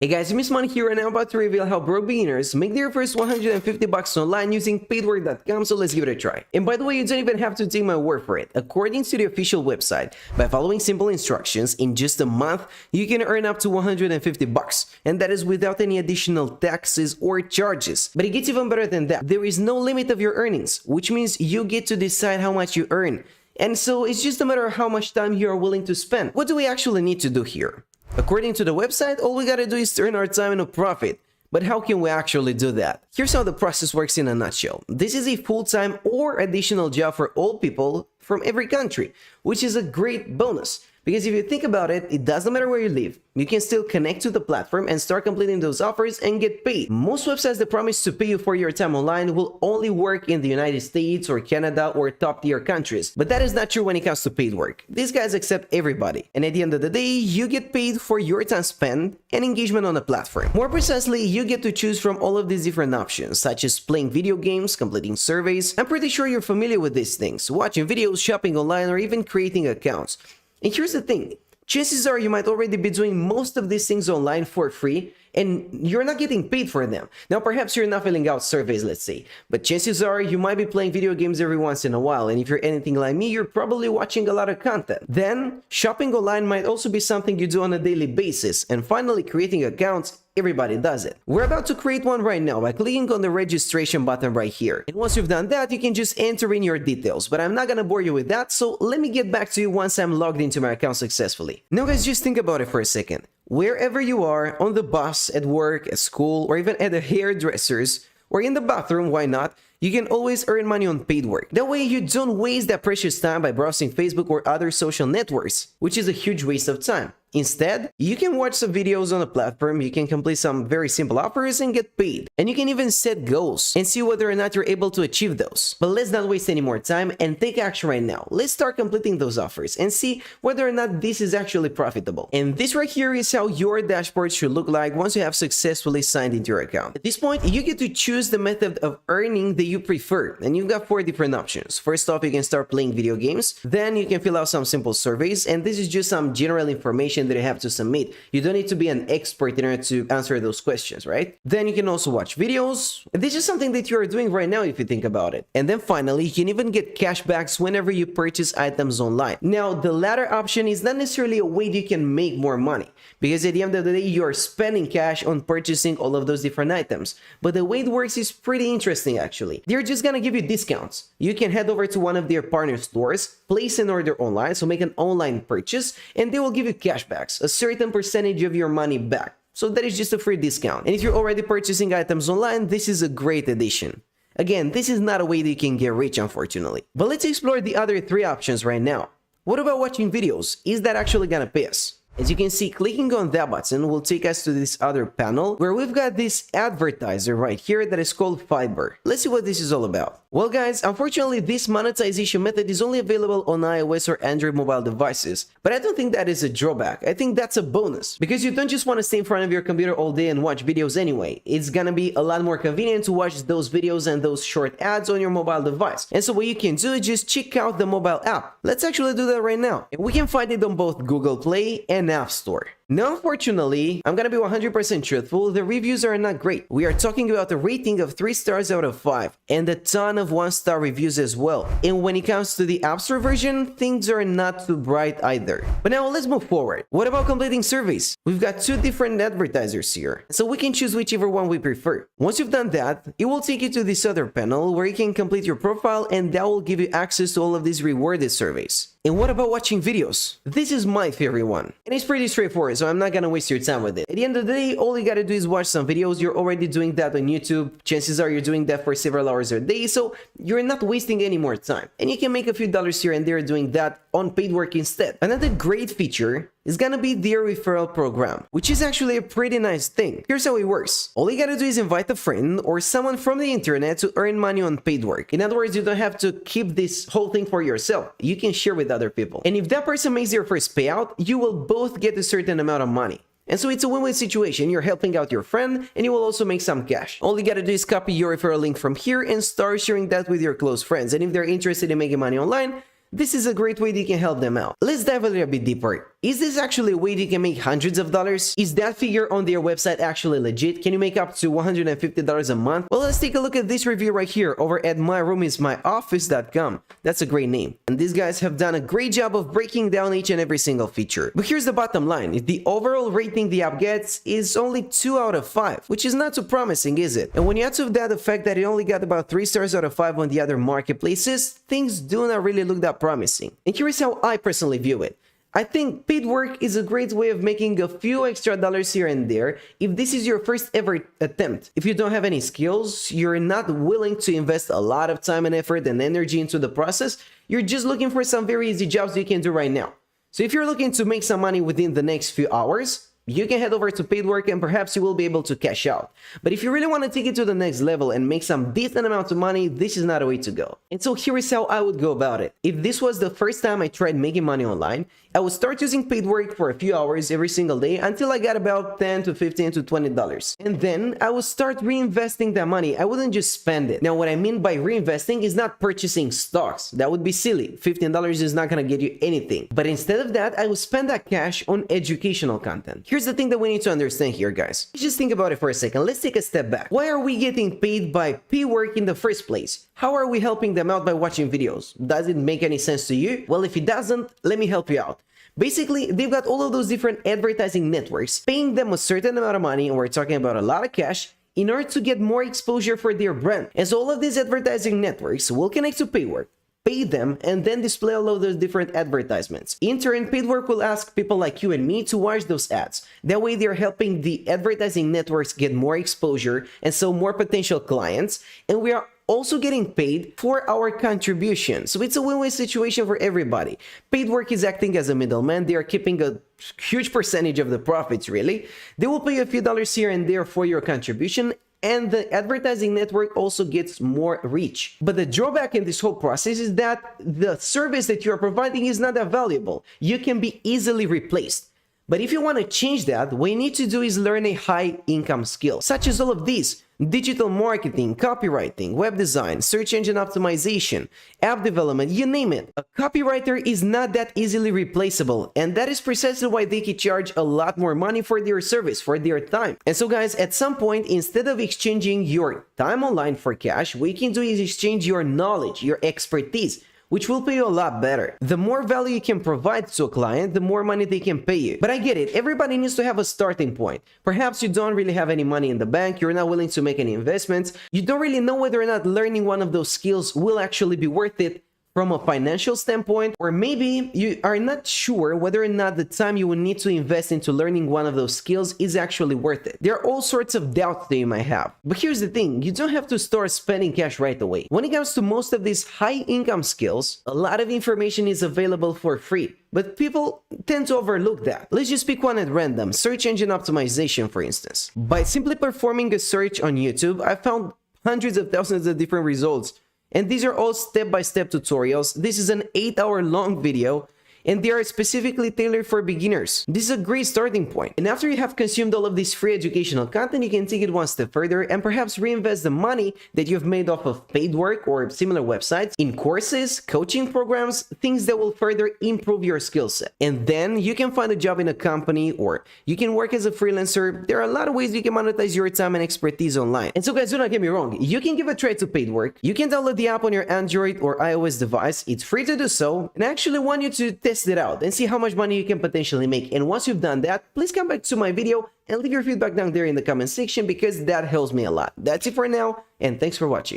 Hey guys, Money here, and I'm about to reveal how broke beginners make their first $150 online using paidwork.com, so let's give it a try. And by the way, you don't even have to take my word for it. According to the official website, by following simple instructions, in just a month, you can earn up to $150, and that is without any additional taxes or charges. But it gets even better than that. There is no limit of your earnings, which means you get to decide how much you earn. And so it's just a matter of how much time you are willing to spend. What do we actually need to do here? According to the website, all we gotta do is turn our time into a profit. But how can we actually do that? Here's how the process works in a nutshell. This is a full-time or additional job for all people from every country, which is a great bonus. Because if you think about it, it doesn't matter where you live. You can still connect to the platform and start completing those offers and get paid. Most websites that promise to pay you for your time online will only work in the United States or Canada or top tier countries. But that is not true when it comes to paid work. These guys accept everybody. And at the end of the day, you get paid for your time spent and engagement on the platform. More precisely, you get to choose from all of these different options, such as playing video games, completing surveys. I'm pretty sure you're familiar with these things, watching videos, shopping online, or even creating accounts. And here's the thing, chances are you might already be doing most of these things online for free and you're not getting paid for them. Now, perhaps you're not filling out surveys, let's say, but chances are you might be playing video games every once in a while, and if you're anything like me, you're probably watching a lot of content. Then, shopping online might also be something you do on a daily basis, and finally, creating accounts. Everybody does it. We're about to create one right now by clicking on the registration button right here. And once you've done that, you can just enter in your details. But I'm not gonna bore you with that, so let me get back to you once I'm logged into my account successfully. Now guys, just think about it for a second. Wherever you are, on the bus, at work, at school, or even at the hairdresser's, or in the bathroom, why not? You can always earn money on paid work. That way you don't waste that precious time by browsing Facebook or other social networks, which is a huge waste of time. Instead, you can watch some videos on the platform, you can complete some very simple offers and get paid. And you can even set goals and see whether or not you're able to achieve those. But let's not waste any more time and take action right now. Let's start completing those offers and see whether or not this is actually profitable. And this right here is how your dashboard should look like once you have successfully signed into your account. At this point, you get to choose the method of earning that you prefer. And you've got 4 different options. First off, you can start playing video games. Then you can fill out some simple surveys. And this is just some general information that you have to submit. You don't need to be an expert in order to answer those questions, right? Then you can also watch videos. This is something that you are doing right now if you think about it. And then finally, you can even get cashbacks whenever you purchase items online. Now, the latter option is not necessarily a way that you can make more money, because at the end of the day, you are spending cash on purchasing all of those different items. But the way it works is pretty interesting, actually. They're just gonna give you discounts. You can head over to one of their partner stores, place an order online, so make an online purchase, and they will give you cashbacks, a certain percentage of your money back. So that is just a free discount. And if you're already purchasing items online, this is a great addition. Again, this is not a way that you can get rich, unfortunately. But let's explore the other 3 options right now. What about watching videos? Is that actually gonna pay us? As you can see, clicking on that button will take us to this other panel where we've got this advertiser right here that is called Fiverr. Let's see what this is all about. Well guys, unfortunately this monetization method is only available on iOS or Android mobile devices, but I don't think that is a drawback. I think that's a bonus, because you don't just want to stay in front of your computer all day and watch videos anyway. It's gonna be a lot more convenient to watch those videos and those short ads on your mobile device. And so what you can do is just check out the mobile app. Let's actually do that right now. We can find it on both Google Play and App Store. Now, unfortunately, I'm gonna be 100% truthful, the reviews are not great. We are talking about a rating of 3 stars out of 5, and a ton of 1-star reviews as well. And when it comes to the App Store version, things are not too bright either. But now let's move forward. What about completing surveys? We've got 2 different advertisers here, so we can choose whichever one we prefer. Once you've done that, it will take you to this other panel where you can complete your profile, and that will give you access to all of these rewarded surveys. And what about watching videos? This is my favorite one. And it's pretty straightforward, so I'm not gonna waste your time with it. At the end of the day, all you gotta do is watch some videos. You're already doing that on YouTube. Chances are you're doing that for several hours a day, so you're not wasting any more time. And you can make a few dollars here and there doing that on paid work instead. Another great feature is gonna be their referral program, which is actually a pretty nice thing. Here's how it works. All you gotta do is invite a friend or someone from the internet to earn money on paid work. In other words, you don't have to keep this whole thing for yourself. You can share with other people. And if that person makes their first payout, you will both get a certain amount of money. And so it's a win-win situation. You're helping out your friend and you will also make some cash. All you gotta do is copy your referral link from here and start sharing that with your close friends. And if they're interested in making money online, this is a great way that you can help them out. Let's dive a little bit deeper. Is this actually a way you can make hundreds of dollars? Is that figure on their website actually legit? Can you make up to $150 a month? Well, let's take a look at this review right here over at myroomismyoffice.com. That's a great name. And these guys have done a great job of breaking down each and every single feature. But here's the bottom line. The overall rating the app gets is only 2 out of 5, which is not too promising, is it? And when you add to that the fact that it only got about 3 stars out of 5 on the other marketplaces, things do not really look that promising. And here's how I personally view it. I think paid work is a great way of making a few extra dollars here and there if this is your first ever attempt. If you don't have any skills, you're not willing to invest a lot of time and effort and energy into the process, you're just looking for some very easy jobs you can do right now. So if you're looking to make some money within the next few hours, you can head over to paid work and perhaps you will be able to cash out. But if you really want to take it to the next level and make some decent amount of money, this is not a way to go. And so here is how I would go about it. If this was the first time I tried making money online, I would start using paid work for a few hours every single day until I got about $10 to $15 to $20. And then I would start reinvesting that money. I wouldn't just spend it. Now, what I mean by reinvesting is not purchasing stocks. That would be silly. $15 is not going to get you anything. But instead of that, I would spend that cash on educational content. Here's the thing that we need to understand here, guys. Let's just think about it for a second. Let's take a step back. Why are we getting paid by paid work in the first place? How are we helping them out by watching videos? Does it make any sense to you? Well, if it doesn't, let me help you out. Basically, they've got all of those different advertising networks paying them a certain amount of money, and we're talking about a lot of cash, in order to get more exposure for their brand. And so all of these advertising networks will connect to paid work, pay them, and then display all of those different advertisements. In turn, paid work will ask people like you and me to watch those ads. That way, they're helping the advertising networks get more exposure and so more potential clients, and we are also getting paid for our contribution. So it's a win-win situation for everybody. Paid work is acting as a middleman. They are keeping a huge percentage of the profits, really. They will pay a few dollars here and there for your contribution, and the advertising network also gets more reach. But the drawback in this whole process is that the service that you are providing is not that valuable. You can be easily replaced. But if you want to change that, what you need to do is learn a high income skill, such as all of these: digital marketing, copywriting, web design, search engine optimization, app development, you name it. A copywriter is not that easily replaceable, and that is precisely why they can charge a lot more money for their service, for their time. And so guys, at some point, instead of exchanging your time online for cash, what you can do is exchange your knowledge, your expertise, which will pay you a lot better. The more value you can provide to a client, the more money they can pay you. But I get it, everybody needs to have a starting point. Perhaps you don't really have any money in the bank, you're not willing to make any investments, you don't really know whether or not learning one of those skills will actually be worth it from a financial standpoint, or maybe you are not sure whether or not the time you will need to invest into learning one of those skills is actually worth it. There are all sorts of doubts that you might have. But here's the thing, you don't have to start spending cash right away. When it comes to most of these high income skills, a lot of information is available for free. But people tend to overlook that. Let's just pick one at random, search engine optimization, for instance. By simply performing a search on YouTube, I found hundreds of thousands of different results. And these are all step-by-step tutorials. This is an 8-hour long video, and they are specifically tailored for beginners. This is a great starting point. And after you have consumed all of this free educational content, you can take it one step further and perhaps reinvest the money that you've made off of paid work or similar websites in courses, coaching programs, things that will further improve your skill set. And then you can find a job in a company, or you can work as a freelancer. There are a lot of ways you can monetize your time and expertise online. And so guys, do not get me wrong, you can give a try to paid work. You can download the app on your Android or iOS device. It's free to do so, and I actually want you to test it out and see how much money you can potentially make. And once you've done that, please come back to my video and leave your feedback down there in the comment section, because that helps me a lot. That's it for now, and thanks for watching.